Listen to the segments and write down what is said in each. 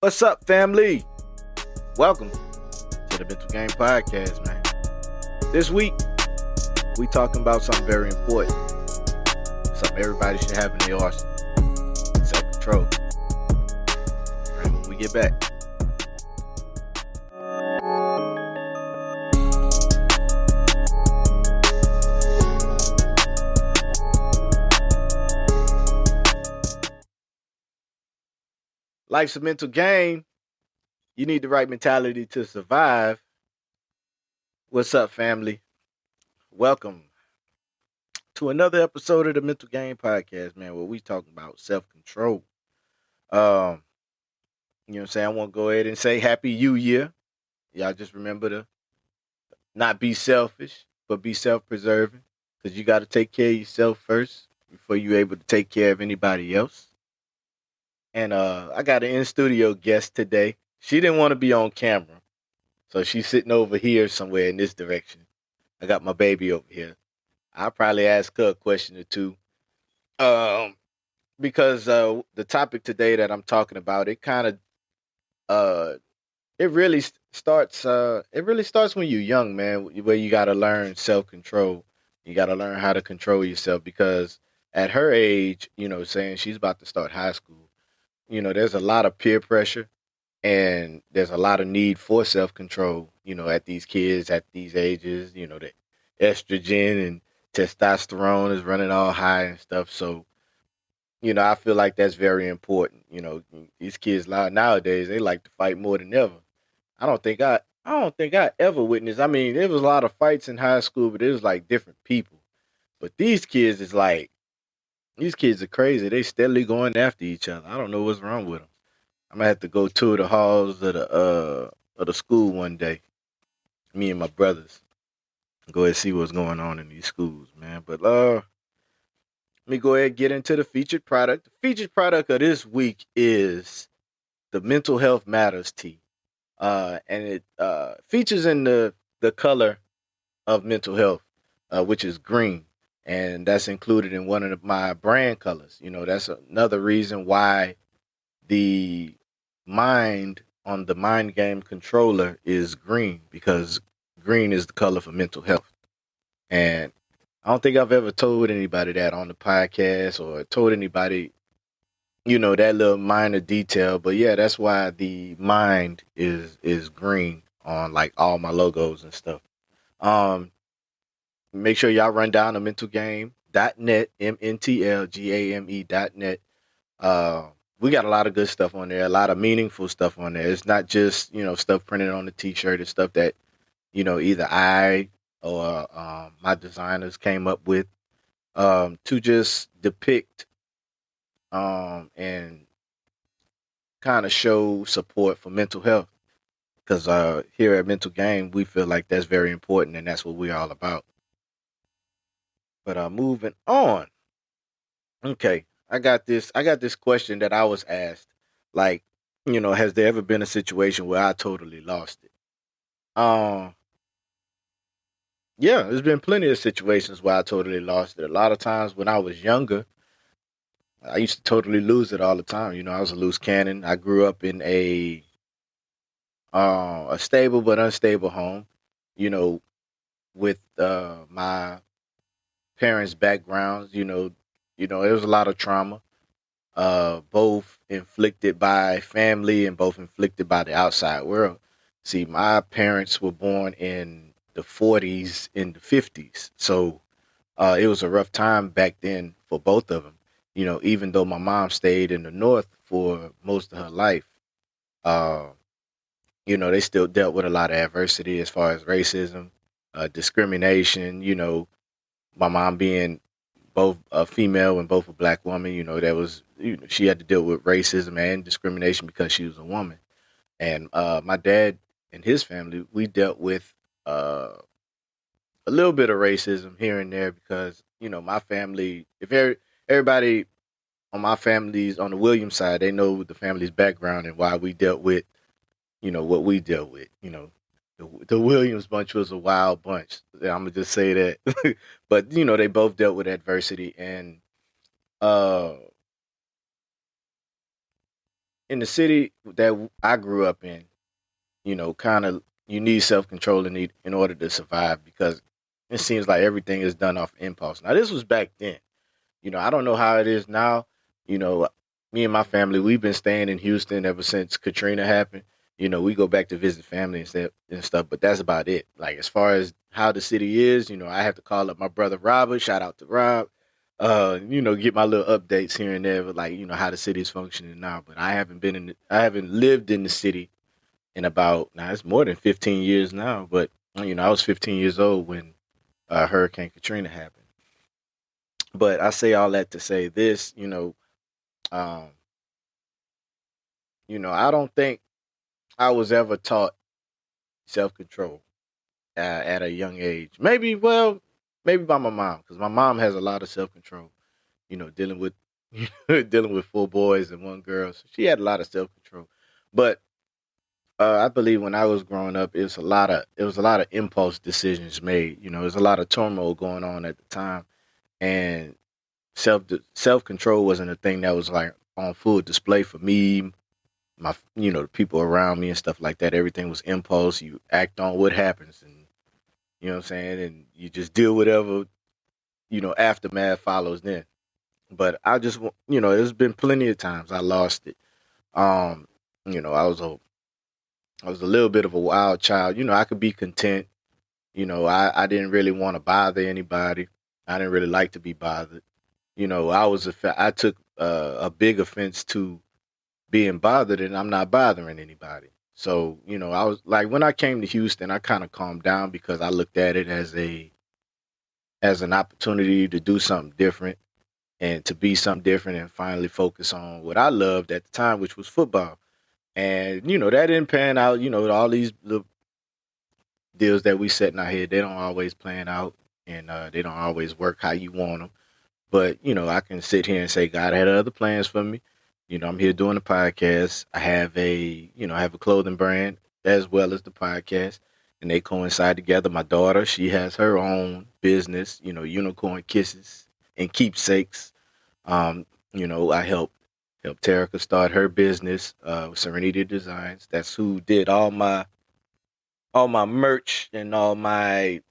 What's up, family? Welcome to the Mental Game Podcast, man. This week, we talking about something very important. Something everybody should have in their arsenal. Self-control. All right, when we get back. Life's a mental game. You need the right mentality to survive. What's up, family? Welcome to another episode of the Mental Game Podcast, man, where we talking about self-control. You know what I'm saying? I want to go ahead and say Happy New Year. Y'all just remember to not be selfish, but be self-preserving. Because you got to take care of yourself first before you're able to take care of anybody else. And I got an in-studio guest today. She didn't want to be on camera. So she's sitting over here somewhere in this direction. I got my baby over here. I'll probably ask her a question or two. Because the topic today that I'm talking about, it kind of it really starts when you're young, man, where you got to learn self-control. You got to learn how to control yourself because at her age, saying she's about to start high school, there's a lot of peer pressure and there's a lot of need for self-control, at these kids, at these ages, the estrogen and testosterone is running all high and stuff. So, I feel like that's very important. These kids nowadays, they like to fight more than ever. I don't think I ever witnessed. I mean, there was a lot of fights in high school, but it was like different people. But these kids are crazy. They steadily going after each other. I don't know what's wrong with them. I'm gonna have to go tour the halls of the school one day. Me and my brothers go ahead and see what's going on in these schools, man. But let me go ahead and get into the featured product. The featured product of this week is the Mental Health Matters tea. And it features in the color of mental health, which is green. And that's included in one of my brand colors. That's another reason why the mind on the mind game controller is green, because green is the color for mental health. And I don't think I've ever told anybody that on the podcast or told anybody, that little minor detail. But yeah, that's why the mind is green on like all my logos and stuff. Make sure y'all run down to mentalgame.net, MNTL Game.net. We got a lot of good stuff on there, a lot of meaningful stuff on there. It's not just, stuff printed on the t-shirt. It's stuff that, either I or my designers came up with to just depict and kind of show support for mental health. Because here at Mental Game, we feel like that's very important, and that's what we're all about. But moving on. Okay, I got this question that I was asked. Like, has there ever been a situation where I totally lost it? Yeah, there's been plenty of situations where I totally lost it. A lot of times when I was younger, I used to totally lose it all the time. I was a loose cannon. I grew up in a stable but unstable home, with my parents' backgrounds. There was a lot of trauma, both inflicted by family and both inflicted by the outside world. See, my parents were born in the 40s and the 50s. So it was a rough time back then for both of them. Even though my mom stayed in the North for most of her life, they still dealt with a lot of adversity as far as racism, discrimination, my mom being both a female and both a black woman, that was, she had to deal with racism and discrimination because she was a woman. And my dad and his family, we dealt with a little bit of racism here and there because, my family, everybody on my family's on the Williams side, they know the family's background and why we dealt with, what we dealt with. The Williams bunch was a wild bunch. I'm gonna just say that. But they both dealt with adversity, and in the city that I grew up in, kind of you need self control in order to survive because it seems like everything is done off impulse. Now this was back then. I don't know how it is now. You know, me and my family, we've been staying in Houston ever since Katrina happened. We go back to visit family and stuff, but that's about it. Like as far as how the city is, I have to call up my brother Robert. Shout out to Rob. Get my little updates here and there, but like how the city is functioning now. But I haven't lived in the city in about now it's more than 15 years now. But I was 15 years old when Hurricane Katrina happened. But I say all that to say this, um, I don't think I was ever taught self control at a young age. Maybe by my mom, because my mom has a lot of self control. Dealing with dealing with 4 boys and 1 girl, so she had a lot of self control. But I believe when I was growing up, it was a lot of impulse decisions made. There's a lot of turmoil going on at the time, and self control wasn't a thing that was like on full display for me, the people around me and stuff like that. Everything was impulse. You act on what happens, and you know what I'm saying, and you just deal whatever aftermath follows then. But there's been plenty of times I lost it. Um, I was a little bit of a wild child. I could be content. I didn't really want to bother anybody. I didn't really like to be bothered. I took a big offense to being bothered, and I'm not bothering anybody. So, I was like, when I came to Houston, I kind of calmed down because I looked at it as an opportunity to do something different and to be something different and finally focus on what I loved at the time, which was football. And, that didn't pan out. All these little deals that we set in our head, they don't always plan out, and they don't always work how you want them. But, I can sit here and say God had other plans for me. I'm here doing a podcast. I have a clothing brand as well as the podcast, and they coincide together. My daughter, she has her own business, Unicorn Kisses and Keepsakes. I helped Terica start her business, SeriniTee Designs. That's who did all my merch and all my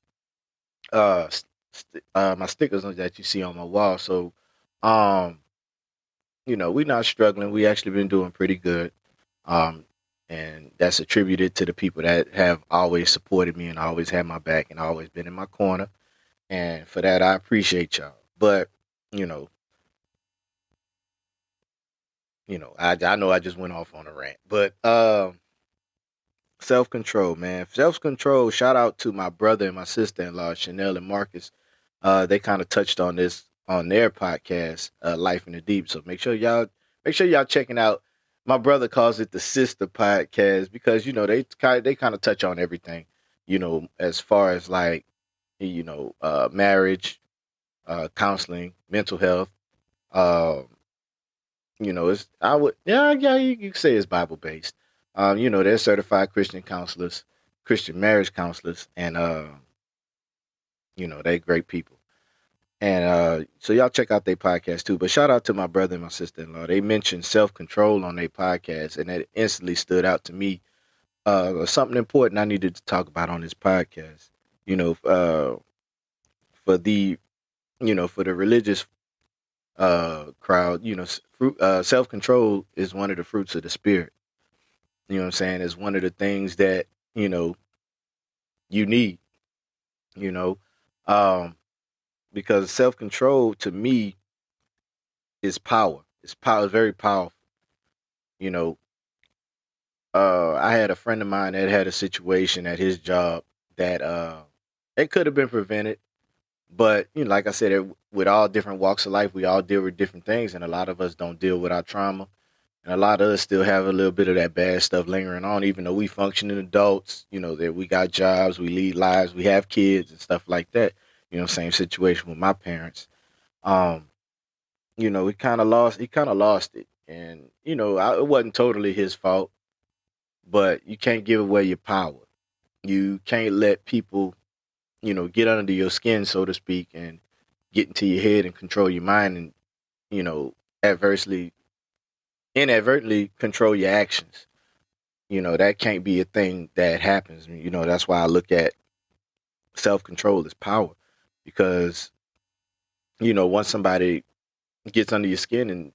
stickers that you see on my wall. So, um, we're not struggling. We actually been doing pretty good. Um, and that's attributed to the people that have always supported me and always had my back and always been in my corner. And for that, I appreciate y'all. But, you know, I know I just went off on a rant, but self control, man, self control. Shout out to my brother and my sister in law, Chanel and Marcus. They kind of touched on this on their podcast, Life in the Deep. So make sure y'all checking out. My brother calls it the sister podcast because they kind of touch on everything, as far as like marriage, counseling, mental health. Um, it's I would yeah you could say it's Bible based. They're certified Christian counselors, Christian marriage counselors, and they're great people. And so y'all check out their podcast too. But shout out to my brother and my sister in law. They mentioned self control on their podcast, and that instantly stood out to me. Something important I needed to talk about on this podcast. You know, for the for the religious crowd, self control is one of the fruits of the spirit. You know what I'm saying? It's one of the things that you need. You know, um, because self control to me is power. It's power. It's very powerful. You know, I had a friend of mine that had a situation at his job that it could have been prevented, but like I said, with all different walks of life, we all deal with different things, and a lot of us don't deal with our trauma, and a lot of us still have a little bit of that bad stuff lingering on, even though we functioning adults. That we got jobs, we lead lives, we have kids and stuff like that. Same situation with my parents. Um, he kind of lost it, and it wasn't totally his fault, but you can't give away your power. You can't let people, get under your skin, so to speak, and get into your head and control your mind and, adversely, inadvertently control your actions. That can't be a thing that happens. That's why I look at self control as power, because once somebody gets under your skin and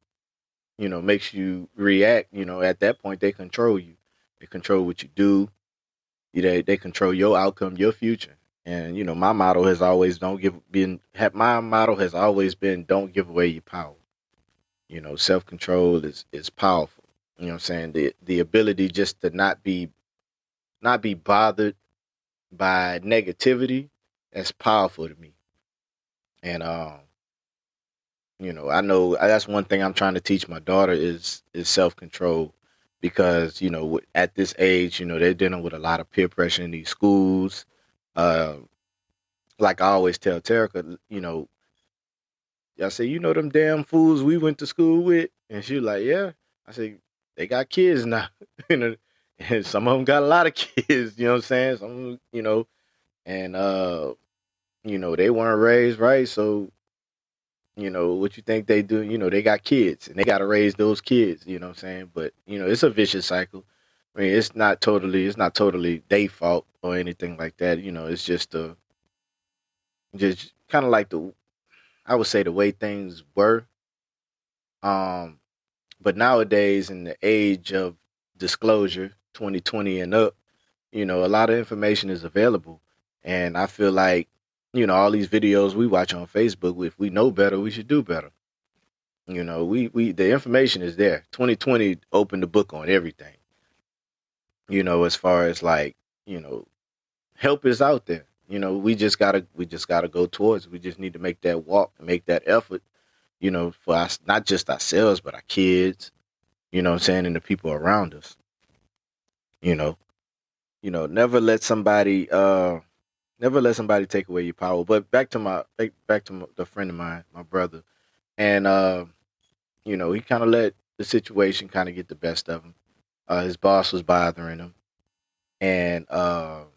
makes you react, at that point they control you. They control what you do. They control your outcome, your future. And my motto has always been don't give away your power. Self control is powerful. You know what I'm saying? The ability just to not be bothered by negativity, that's powerful to me. And I know that's one thing I'm trying to teach my daughter is self control, because at this age, they're dealing with a lot of peer pressure in these schools. Uh, like I always tell Terica, I say, them damn fools we went to school with, and she was like, yeah. I say, they got kids now, and some of them got a lot of kids. You know what I'm saying? Some, and they weren't raised right, so what you think they do, they got kids and they got to raise those kids, you know what I'm saying? But, it's a vicious cycle. I mean, it's not totally their fault or anything like that. It's just kind of like I would say the way things were. Um, but nowadays in the age of disclosure, 2020 and up, a lot of information is available. And I feel like, all these videos we watch on Facebook, if we know better, we should do better. We the information is there. 2020 opened the book on everything. As far as like, you know, help is out there. We just gotta go towards it. We just need to make that walk and make that effort, for us, not just ourselves, but our kids, what I'm saying, and the people around us. You know. Never let somebody take away your power. But back to the friend of mine, my brother. And he kind of let the situation kind of get the best of him. His boss was bothering him, and kind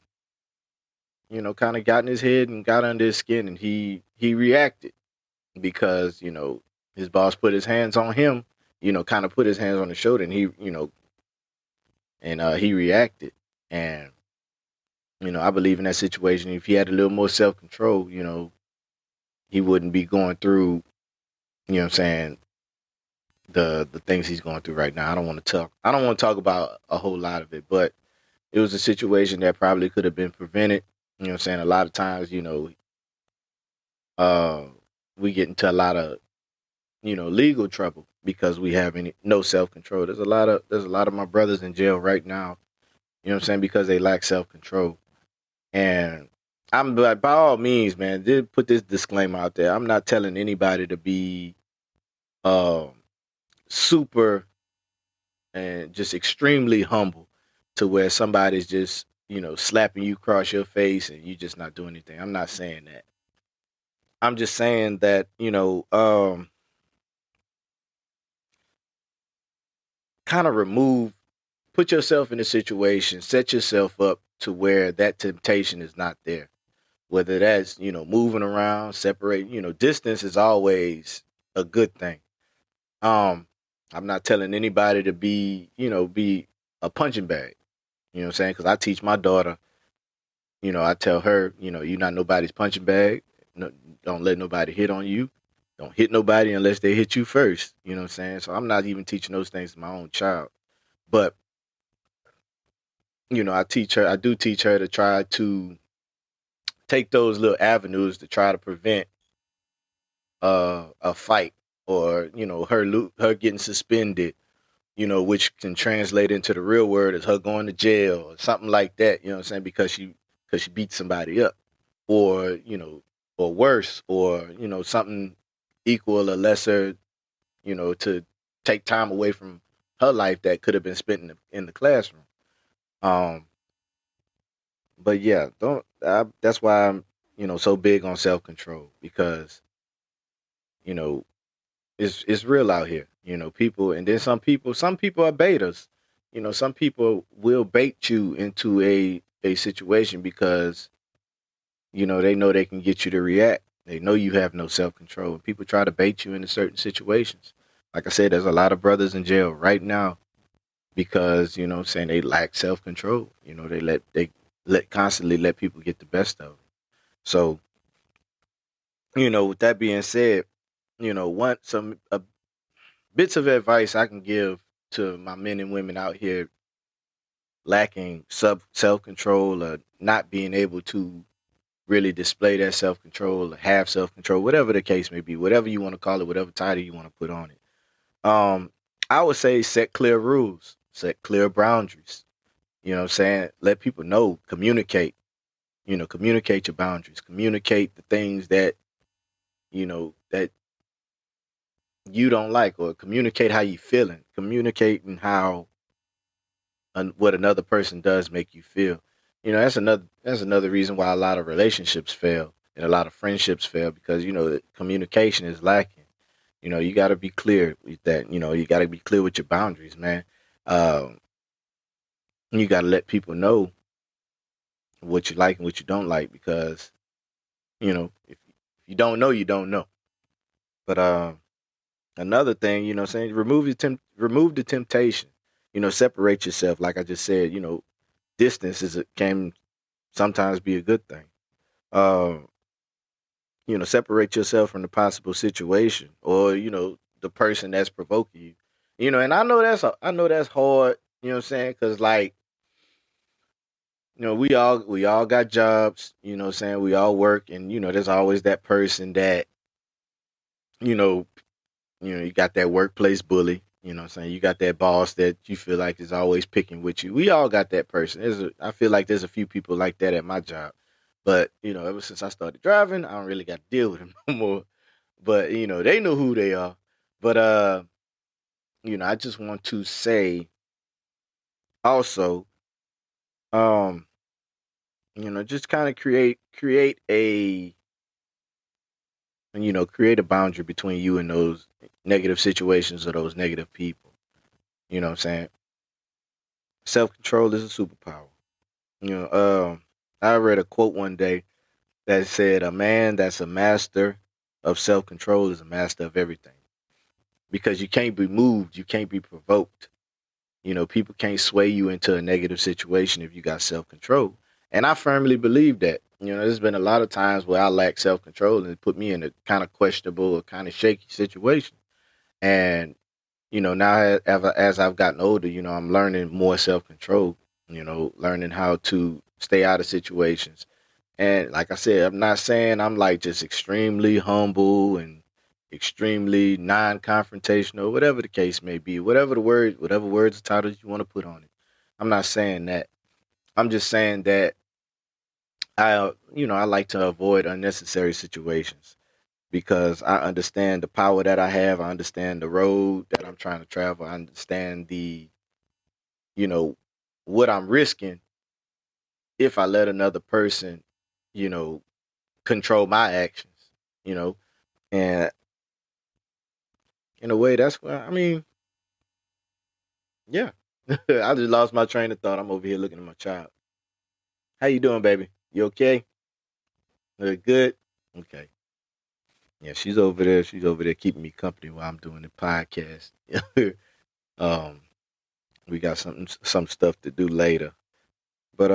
of got in his head and got under his skin, and he reacted because his boss put his hands on him, kind of put his hands on his shoulder, and he reacted, and I believe in that situation, if he had a little more self control, he wouldn't be going through, what I'm saying, the things he's going through right now. I don't want to talk about a whole lot of it, but it was a situation that probably could have been prevented. What I'm saying, a lot of times, uh, we get into a lot of legal trouble because we have no self control. There's a lot of my brothers in jail right now. What I'm saying, because they lack self control. And I'm like, by all means, man, did put this disclaimer out there. I'm not telling anybody to be um super and just extremely humble to where somebody's just slapping you across your face and you just not doing anything. I'm not saying that. I'm just saying that kind of put yourself in a situation, set yourself up to where that temptation is not there. Whether that's moving around, separating, distance is always a good thing. um I'm not telling anybody to be a punching bag. You know what I'm saying? Because I teach my daughter, I tell her, you're not nobody's punching bag. No, don't let nobody hit on you. Don't hit nobody unless they hit you first. You know what I'm saying? So I'm not even teaching those things to my own child. But, I do teach her to try to take those little avenues to try to prevent a fight, or, her getting suspended, which can translate into the real word as her going to jail or something like that. You know what I'm saying? Because she beat somebody up, or or worse, or something equal or lesser, to take time away from her life that could have been spent in the classroom. Um, but yeah, that's why I'm so big on self control, because you know it's real out here. People, and then some people are betas. Some people will bait you into a situation because they know they can get you to react. They know you have no self control. People try to bait you into certain situations. Like I said, there's a lot of brothers in jail right now because, you know what I'm saying, they lack self control. You know, they constantly let people get the best of them. So, you know, with that being said, you know, some bits of advice I can give to my men and women out here lacking self control or not being able to really display that self control or have self control, whatever the case may be, whatever you want to call it, whatever title you want to put on it. I would say set clear rules, set clear boundaries. You know what I'm saying? Let people know, communicate, you know, communicate your boundaries, communicate the things that, you know, that you don't like, or communicate how you feeling, communicating how what another person does make you feel. You know, that's another reason why a lot of relationships fail and a lot of friendships fail, because, you know, communication is lacking. You know, you got to be clear with that. You know, you got to be clear with your boundaries, man. Um, you got to let people know what you like and what you don't like, because, you know, if you don't know, you don't know. But another thing, you know what I'm saying, remove the temptation. You know, separate yourself. Like I just said, you know, distance can sometimes be a good thing. Uh, you know, separate yourself from the possible situation, or, you know, the person that's provoking you. You know, and I know that's hard, you know what I'm saying? Cuz like, you know, we all got jobs, you know what I'm saying? We all work, and, you know, there's always that person that, you know, you got that workplace bully, you know what I'm saying? You got that boss that you feel like is always picking with you. We all got that person. I feel like there's a few people like that at my job. But, you know, ever since I started driving, I don't really got to deal with them no more. But, you know, they know who they are. But you know, I just want to say also, um, you know, just kind of create a boundary between you and those negative situations or those negative people. You know what I'm saying? Self control is a superpower. You know, I read a quote one day that said, "A man that's a master of self control is a master of everything." Because you can't be moved, you can't be provoked. You know, people can't sway you into a negative situation if you got self control. And I firmly believe that. You know, there's been a lot of times where I lack self control, and it put me in a kind of questionable or kind of shaky situation. And, you know, now as I've gotten older, you know, I'm learning more self control, you know, learning how to stay out of situations. And like I said, I'm not saying I'm like just extremely humble and extremely non-confrontational, whatever the case may be, whatever words or titles you want to put on it. I'm not saying that. I'm just saying that I like to avoid unnecessary situations because I understand the power that I have. I understand the road that I'm trying to travel. I understand you know, what I'm risking if I let another person, you know, control my actions, you know. And in a way, that's why, I mean, yeah. I just lost my train of thought. I'm over here looking at my child. How you doing, baby? You okay? Good? Okay. Yeah, she's over there. She's over there keeping me company while I'm doing the podcast. um, we got some stuff to do later. But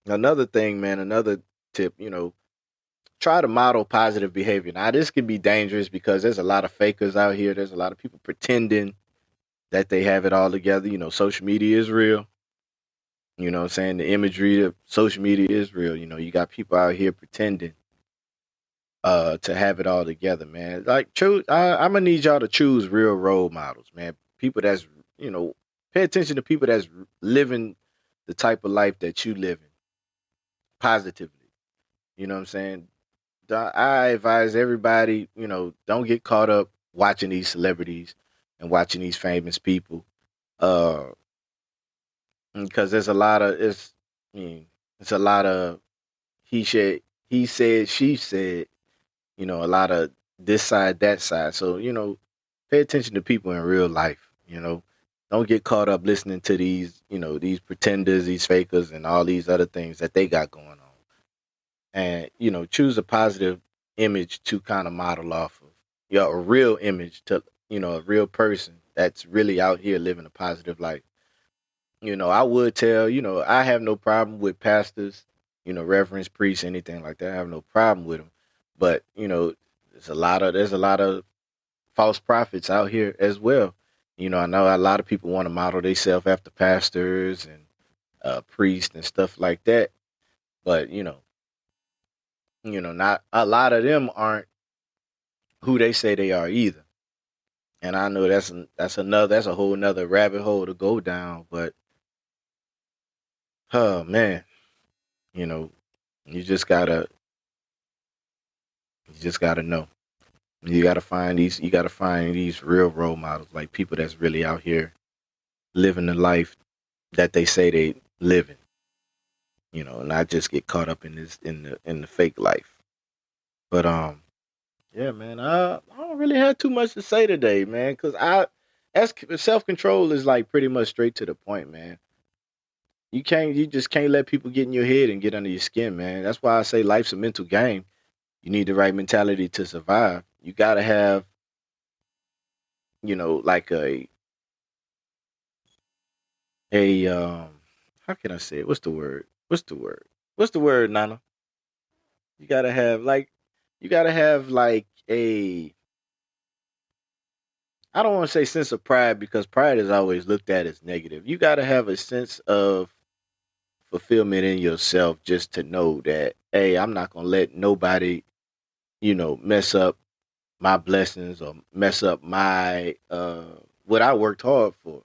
another thing, man, another tip, you know, try to model positive behavior. Now, this can be dangerous because there's a lot of fakers out here. There's a lot of people pretending that they have it all together. You know, social media is real. You know what I'm saying? The imagery of social media is real. You know, you got people out here pretending to have it all together, man. Like I'm gonna need y'all to choose real role models, man. People that's, you know, pay attention to people that's living the type of life that you live in positively. You know what I'm saying? I advise everybody, you know, don't get caught up watching these celebrities and watching these famous people. Uh because there's a lot of I mean, it's a lot of he said, she said, you know, a lot of this side, that side. So, you know, pay attention to people in real life, you know. Don't get caught up listening to these, you know, these pretenders, these fakers, and all these other things that they got going on. And, you know, choose a positive image to kind of model off of. a real image to a real person that's really out here living a positive life. I would tell, I have no problem with pastors, reverends, priests, anything like that. I have no problem with them. But, there's a lot of false prophets out here as well. I know a lot of people want to model themselves after pastors and priests and stuff like that. But, not a lot of them aren't who they say they are either. And I know that's a whole nother rabbit hole to go down. But oh man, you know, you just gotta know. You gotta find these real role models, like people that's really out here living the life that they say they living, not just get caught up in the fake life. But yeah, man, I don't really have too much to say today, man, because as self control is like pretty much straight to the point, man. You just can't let people get in your head and get under your skin, man. That's why I say life's a mental game. You need the right mentality to survive. You gotta have, like a how can I say it? What's the word? What's the word? What's the word, Nana? You gotta have like a I don't want to say sense of pride because pride is always looked at as negative. You gotta have a sense of fulfillment in yourself just to know that, hey, I'm not gonna let nobody, mess up my blessings or mess up my what I worked hard for.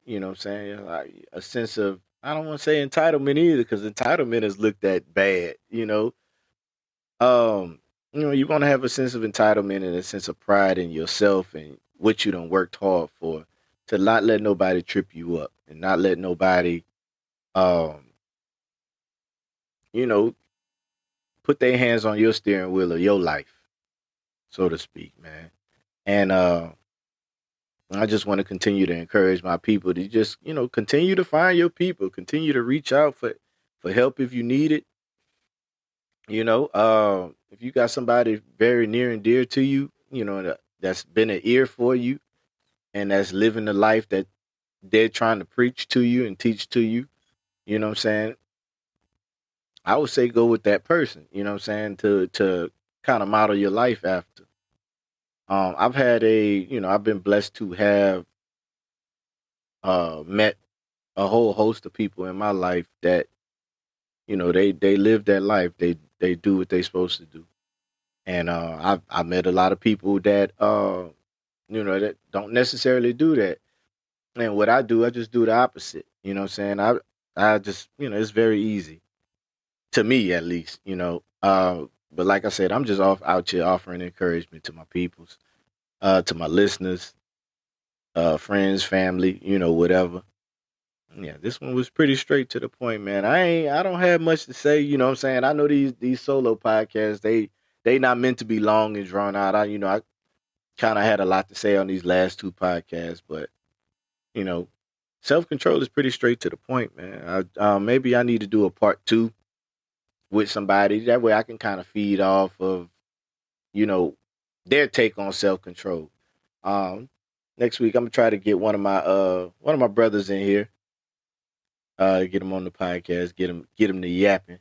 You know what I'm saying? Like a sense of, I don't want to say entitlement either, because entitlement is looked at bad. Um, you want to have a sense of entitlement and a sense of pride in yourself and what you done worked hard for, to not let nobody trip you up and not let nobody, um, you know, put their hands on your steering wheel of your life, so to speak, man. And I just want to continue to encourage my people to just, continue to find your people, continue to reach out for help if you need it. If you got somebody very near and dear to you, that's been an ear for you and that's living the life that they're trying to preach to you and teach to you, you know what I'm saying? I would say go with that person, you know what I'm saying, to kind of model your life after. I've been blessed to have met a whole host of people in my life that, they live their life. They do what they're supposed to do. And I met a lot of people that that don't necessarily do that. And what I do, I just do the opposite. You know what I'm saying? I just, it's very easy to me at least, but like I said, I'm just off out here offering encouragement to my peoples, to my listeners, friends, family, whatever. Yeah, this one was pretty straight to the point, man. I don't have much to say, you know what I'm saying? I know these solo podcasts, they not meant to be long and drawn out. I kind of had a lot to say on these last two podcasts, but you know, self control is pretty straight to the point, man. Maybe I need to do a part two with somebody. That way I can kind of feed off of, you know, their take on self control. Um, Next week I'm gonna try to get one of my brothers in here, get him on the podcast, get him to yapping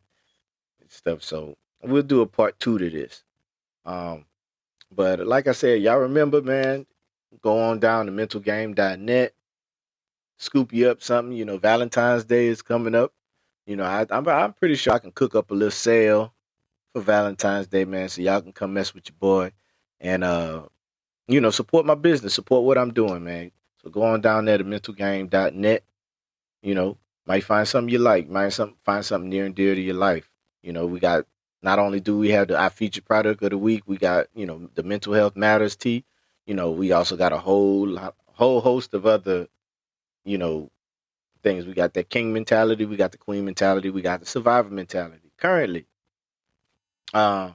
and stuff. So we'll do a part two to this. Um, but like I said, y'all remember, man, go on down to mentalgame.net, scoop you up something. Valentine's Day is coming up. I'm pretty sure I can cook up a little sale for Valentine's Day, man. So y'all can come mess with your boy and support my business, support what I'm doing, man. So go on down there to mentalgame.net. You know, might find something you like, find something near and dear to your life. We got, not only do we have our featured product of the week, we got, the mental health matters tea. We also got a whole host of other, you know, things. We got that king mentality, we got the queen mentality, we got the survivor mentality currently. Uh,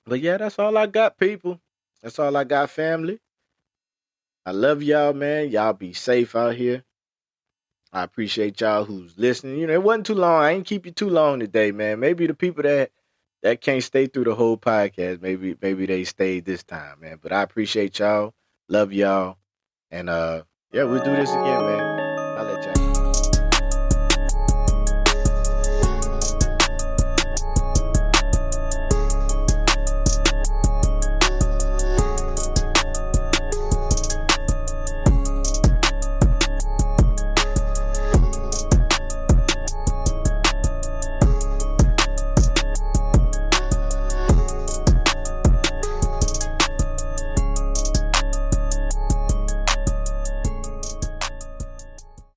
but yeah, that's all I got, people. That's all I got, family. I love y'all, man. Y'all be safe out here. I appreciate y'all who's listening. It wasn't too long. I ain't keep you too long today, man. Maybe the people that that can't stay through the whole podcast. Maybe they stayed this time, man. But I appreciate y'all. Love y'all. And yeah, we'll do this again, man.